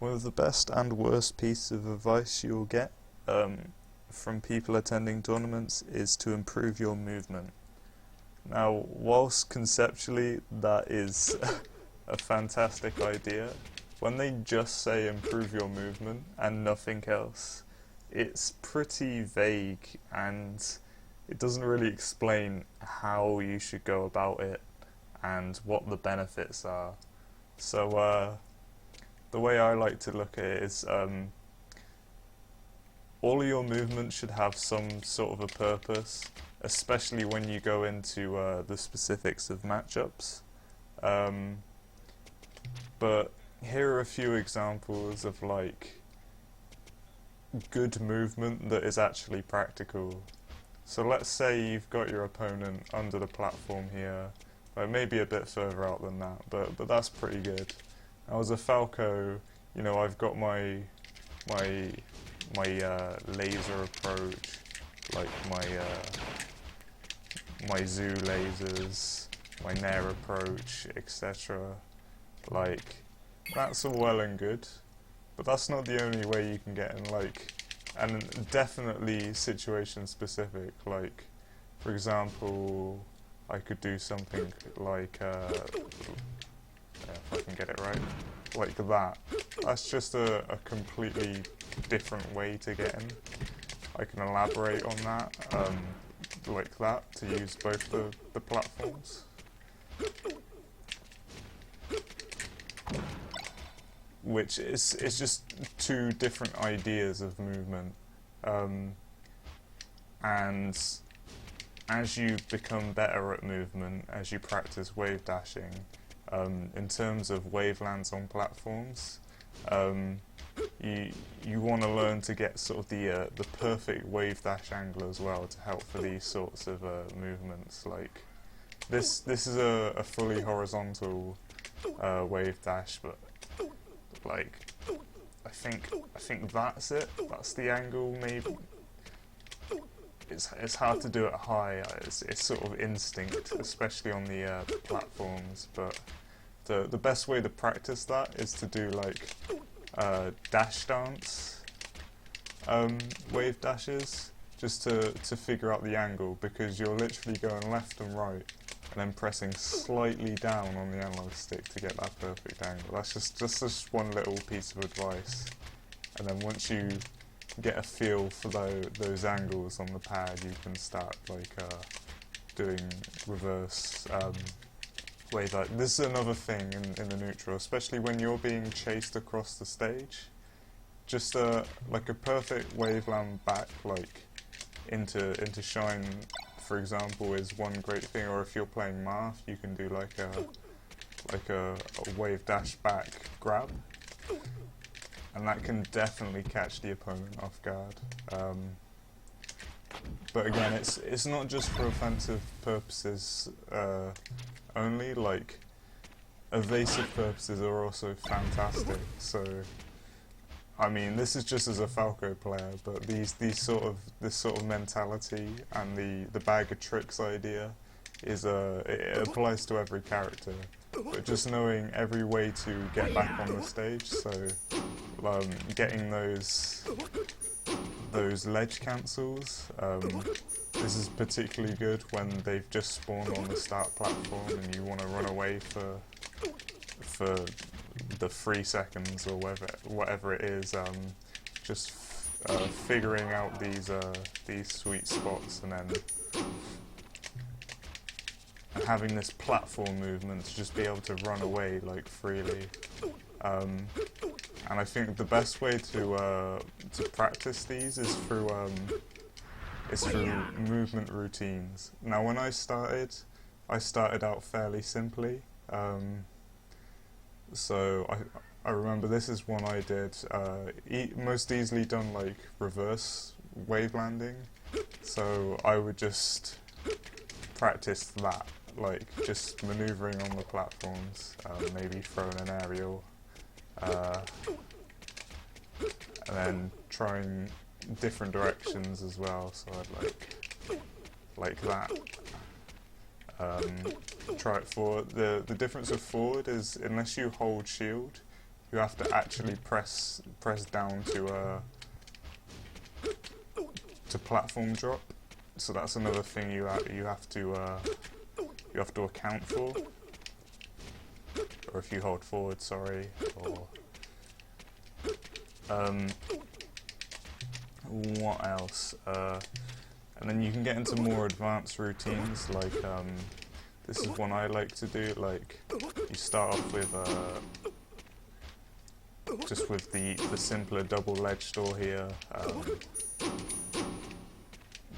One of the best and worst pieces of advice you'll get from people attending tournaments is to improve your movement. Now, whilst conceptually that is a fantastic idea, when they just say improve your movement and nothing else, it's pretty vague and it doesn't really explain how you should go about it and what the benefits are. So the way I like to look at it is all of your movements should have some sort of a purpose, especially when you go into the specifics of matchups. But here are a few examples of like good movement that is actually practical. So let's say you've got your opponent under the platform here, or maybe a bit further out than that, but that's pretty good. Now as a Falco, you know, I've got my laser approach, like my zoo lasers, my Nair approach, etc. Like, that's all well and good, but that's not the only way you can get in, like, and definitely situation specific. Like, for example, I could do something like, if I can get it right, like that. That's just a completely different way to get in. I can elaborate on that, like that, to use both the platforms. Which is just two different ideas of movement, and as you become better at movement, as you practice wave dashing, in terms of wavelands on platforms, you want to learn to get sort of the perfect wave dash angle as well to help for these sorts of movements. Like this is a fully horizontal wave dash, but like I think that's it. That's the angle. Maybe it's hard to do it high. It's sort of instinct, especially on the platforms. But the best way to practice that is to do like dash dance wave dashes, just to figure out the angle, because you're literally going left and right and then pressing slightly down on the analog stick to get that perfect angle. That's just one little piece of advice. And then once you get a feel for those angles on the pad, you can start like doing reverse wave. This is another thing in the neutral, especially when you're being chased across the stage. Just like a perfect waveland back, like into shine, for example, is one great thing. Or if you're playing Marth, you can do like a wave dash back grab, and that can definitely catch the opponent off guard. But again, it's not just for offensive purposes only. Like evasive purposes are also fantastic. So I mean, this is just as a Falco player, but this sort of mentality and the bag of tricks idea is it applies to every character. But just knowing every way to get back on the stage, so getting those ledge cancels. This is particularly good when they've just spawned on the start platform and you want to run away for the 3 seconds or whatever it is. Just figuring out these sweet spots and then having this platform movement to just be able to run away like freely. And I think the best way to practice these is through movement routines. Now, when I started out fairly simply. So I remember this is one I did most easily done, like reverse wave landing. So I would just practice that, like just maneuvering on the platforms, maybe throwing an aerial, and then trying different directions as well. So I'd like that. Try it forward. The difference with forward is unless you hold shield, you have to actually press down to platform drop. So that's another thing you have to account for. Or if you hold forward, sorry, or what else? And then you can get into more advanced routines, like this is one I like to do. Like you start off with just with the simpler double ledge store here,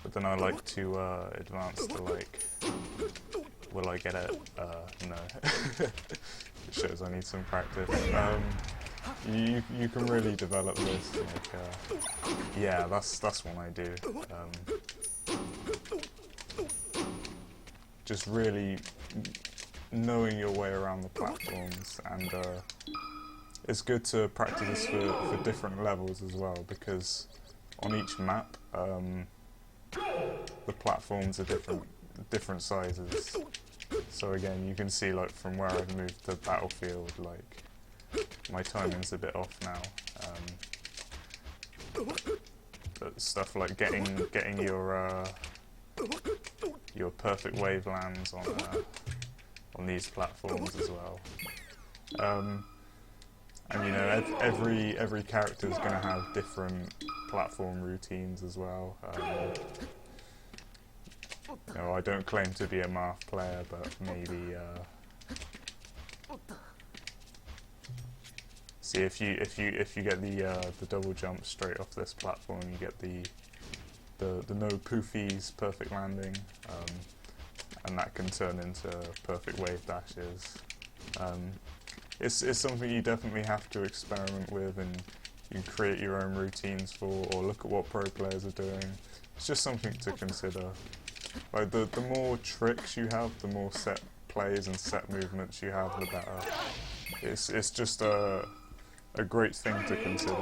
but then I like to advance to like, will I get it? No. It shows I need some practice. You can really develop this. Like, yeah, that's one I do. Just really knowing your way around the platforms, and it's good to practice this for different levels as well, because on each map the platforms are different sizes. So again, you can see like from where I've moved the battlefield, like my timing's a bit off now. But stuff like getting your perfect wave lands on these platforms as well. And you know, every character is going to have different platform routines as well. You know, I don't claim to be a math player, but maybe see if you get the double jump straight off this platform, you get the no poofies perfect landing, and that can turn into perfect wave dashes. It's something you definitely have to experiment with, and you can create your own routines for, or look at what pro players are doing. It's just something to consider. Like the more tricks you have, the more set plays and set movements you have, the better. It's just a great thing to consider.